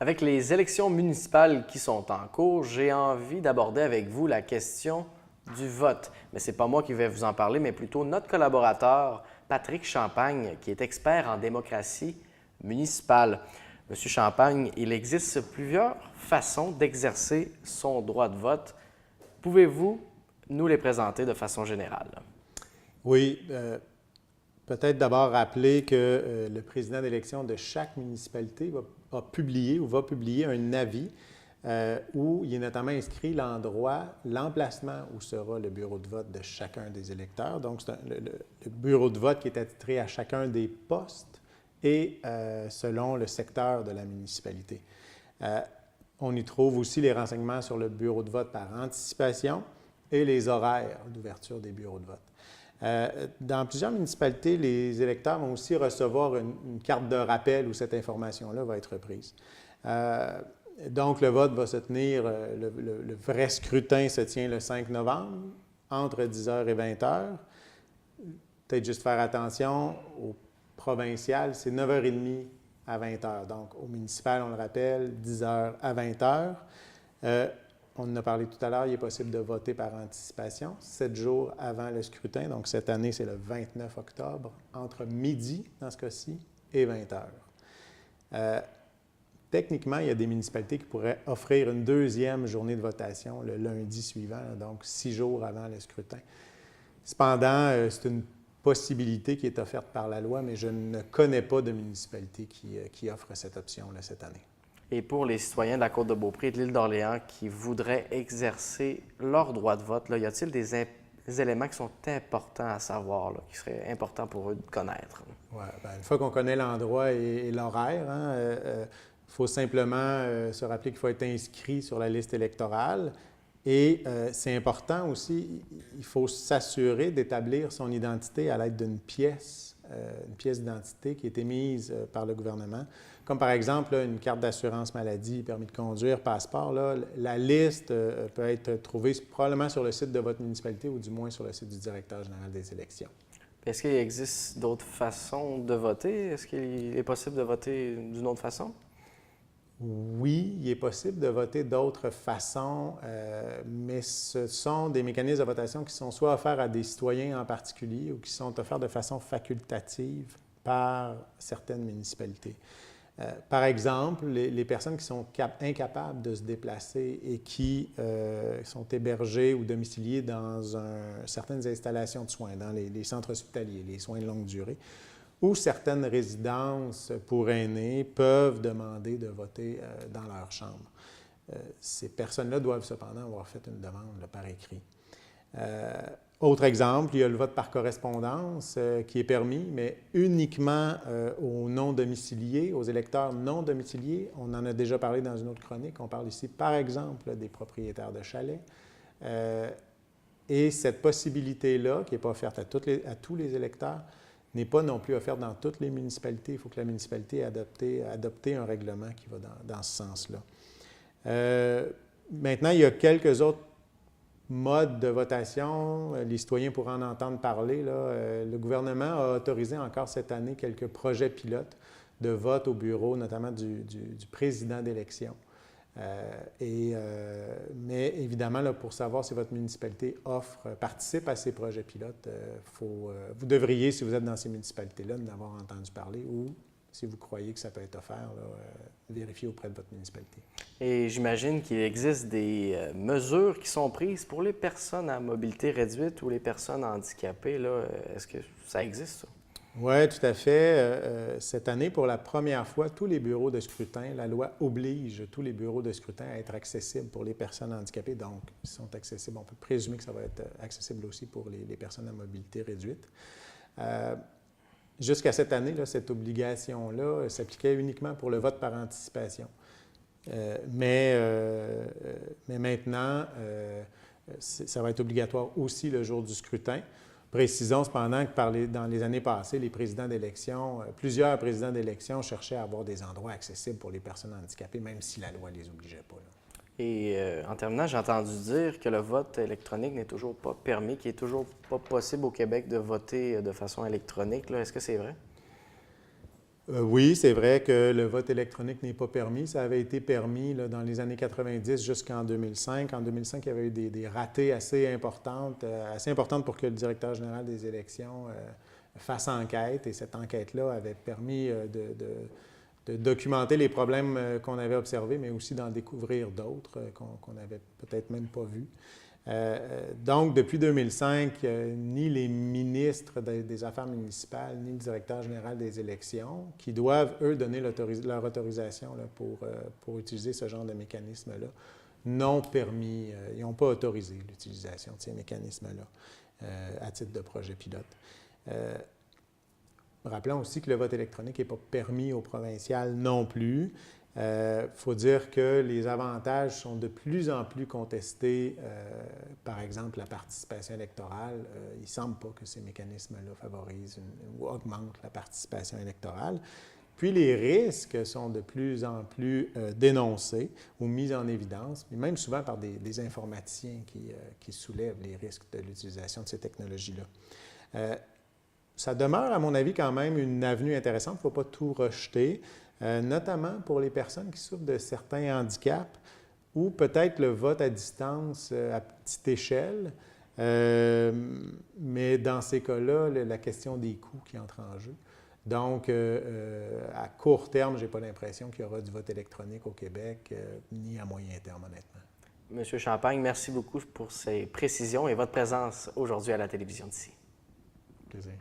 Avec les élections municipales qui sont en cours, j'ai envie d'aborder avec vous la question du vote. Mais ce n'est pas moi qui vais vous en parler, mais plutôt notre collaborateur, Patrick Champagne, qui est expert en démocratie municipale. Monsieur Champagne, il existe plusieurs façons d'exercer son droit de vote. Pouvez-vous nous les présenter de façon générale? Oui, peut-être d'abord rappeler que le président d'élection de chaque municipalité a publié ou va publier un avis où il est notamment inscrit l'endroit, l'emplacement où sera le bureau de vote de chacun des électeurs. Donc, c'est le bureau de vote qui est attitré à chacun des postes et selon le secteur de la municipalité. On y trouve aussi les renseignements sur le bureau de vote par anticipation et les horaires d'ouverture des bureaux de vote. Dans plusieurs municipalités, les électeurs vont aussi recevoir une carte de rappel où cette information-là va être reprise. Donc, le vote va se tenir, le vrai scrutin se tient le 5 novembre, entre 10h et 20h. Peut-être juste faire attention, au provincial, c'est 9h30 à 20h. Donc, au municipal, on le rappelle, 10h à 20h. On en a parlé tout à l'heure, il est possible de voter par anticipation, 7 jours avant le scrutin. Donc, cette année, c'est le 29 octobre, entre midi, dans ce cas-ci, et 20h. Techniquement, il y a des municipalités qui pourraient offrir une deuxième journée de votation le lundi suivant, donc 6 jours avant le scrutin. Cependant, c'est une possibilité qui est offerte par la loi, mais je ne connais pas de municipalité qui offre cette option-là cette année. Et pour les citoyens de la Côte-de-Beaupré et de l'île d'Orléans qui voudraient exercer leur droit de vote, là, y a-t-il des éléments qui sont importants à savoir, là, qui seraient importants pour eux de connaître? Ouais, une fois qu'on connaît l'endroit et l'horaire, il faut simplement se rappeler qu'il faut être inscrit sur la liste électorale. Et c'est important aussi, il faut s'assurer d'établir son identité à l'aide d'une pièce d'identité qui est émise par le gouvernement, comme par exemple là, une carte d'assurance maladie, permis de conduire, passeport. Là, la liste peut être trouvée probablement sur le site de votre municipalité ou du moins sur le site du directeur général des élections. Est-ce qu'il existe d'autres façons de voter? Est-ce qu'il est possible de voter d'une autre façon? Oui, il est possible de voter d'autres façons, mais ce sont des mécanismes de votation qui sont soit offerts à des citoyens en particulier ou qui sont offerts de façon facultative par certaines municipalités. Par exemple, les personnes qui sont incapables de se déplacer et qui sont hébergées ou domiciliées dans certaines installations de soins, dans les centres hospitaliers, les soins de longue durée, ou certaines résidences pour aînés peuvent demander de voter dans leur chambre. Ces personnes-là doivent cependant avoir fait une demande là, par écrit. Autre exemple, il y a le vote par correspondance qui est permis, mais uniquement aux non-domiciliés, aux électeurs non domiciliés. On en a déjà parlé dans une autre chronique. On parle ici, par exemple, des propriétaires de chalets. Et cette possibilité-là, qui n'est pas offerte à tous les électeurs, n'est pas non plus offerte dans toutes les municipalités. Il faut que la municipalité ait adopté un règlement qui va dans ce sens-là. Maintenant, il y a quelques autres modes de votation. Les citoyens pourront en entendre parler. Là. Le gouvernement a autorisé encore cette année quelques projets pilotes de vote au bureau, notamment du président d'élection. Mais évidemment, là, pour savoir si votre municipalité participe à ces projets pilotes, vous devriez, si vous êtes dans ces municipalités-là, en avoir entendu parler ou, si vous croyez que ça peut être offert, vérifier auprès de votre municipalité. Et j'imagine qu'il existe des mesures qui sont prises pour les personnes à mobilité réduite ou les personnes handicapées. Là. Est-ce que ça existe, ça? Oui, tout à fait. Cette année, pour la première fois, tous les bureaux de scrutin, la loi oblige tous les bureaux de scrutin à être accessibles pour les personnes handicapées. Donc, ils sont accessibles. On peut présumer que ça va être accessible aussi pour les personnes à mobilité réduite. Jusqu'à cette année, là, cette obligation-là s'appliquait uniquement pour le vote par anticipation. Mais maintenant, ça va être obligatoire aussi le jour du scrutin. Précisons cependant que dans les années passées, plusieurs présidents d'élection cherchaient à avoir des endroits accessibles pour les personnes handicapées, même si la loi ne les obligeait pas. Là. Et en terminant, j'ai entendu dire que le vote électronique n'est toujours pas permis, qu'il n'est toujours pas possible au Québec de voter de façon électronique. Là. Est-ce que c'est vrai? Oui, c'est vrai que le vote électronique n'est pas permis. Ça avait été permis là, dans les années 90 jusqu'en 2005. En 2005, il y avait eu des ratés assez importantes pour que le directeur général des élections fasse enquête. Et cette enquête-là avait permis de documenter les problèmes qu'on avait observés, mais aussi d'en découvrir d'autres qu'on n'avait peut-être même pas vus. Donc, depuis 2005, ni les ministres des Affaires municipales, ni le directeur général des élections, qui doivent, eux, donner leur autorisation là, pour utiliser ce genre de mécanisme-là, n'ont permis, ils n'ont pas autorisé l'utilisation de ces mécanismes-là à titre de projet pilote. Rappelons aussi que le vote électronique n'est pas permis au provincial non plus. Il faut dire que les avantages sont de plus en plus contestés. Par exemple, la participation électorale. Il ne semble pas que ces mécanismes-là favorisent ou augmentent la participation électorale. Puis les risques sont de plus en plus dénoncés ou mis en évidence, mais même souvent par des informaticiens qui soulèvent les risques de l'utilisation de ces technologies-là. Ça demeure, à mon avis, quand même une avenue intéressante. Il ne faut pas tout rejeter. Notamment pour les personnes qui souffrent de certains handicaps ou peut-être le vote à distance à petite échelle. Mais dans ces cas-là, la question des coûts qui entre en jeu. Donc, à court terme, je n'ai pas l'impression qu'il y aura du vote électronique au Québec, ni à moyen terme, honnêtement. Monsieur Champagne, merci beaucoup pour ces précisions et votre présence aujourd'hui à la télévision d'ici. Plaisir.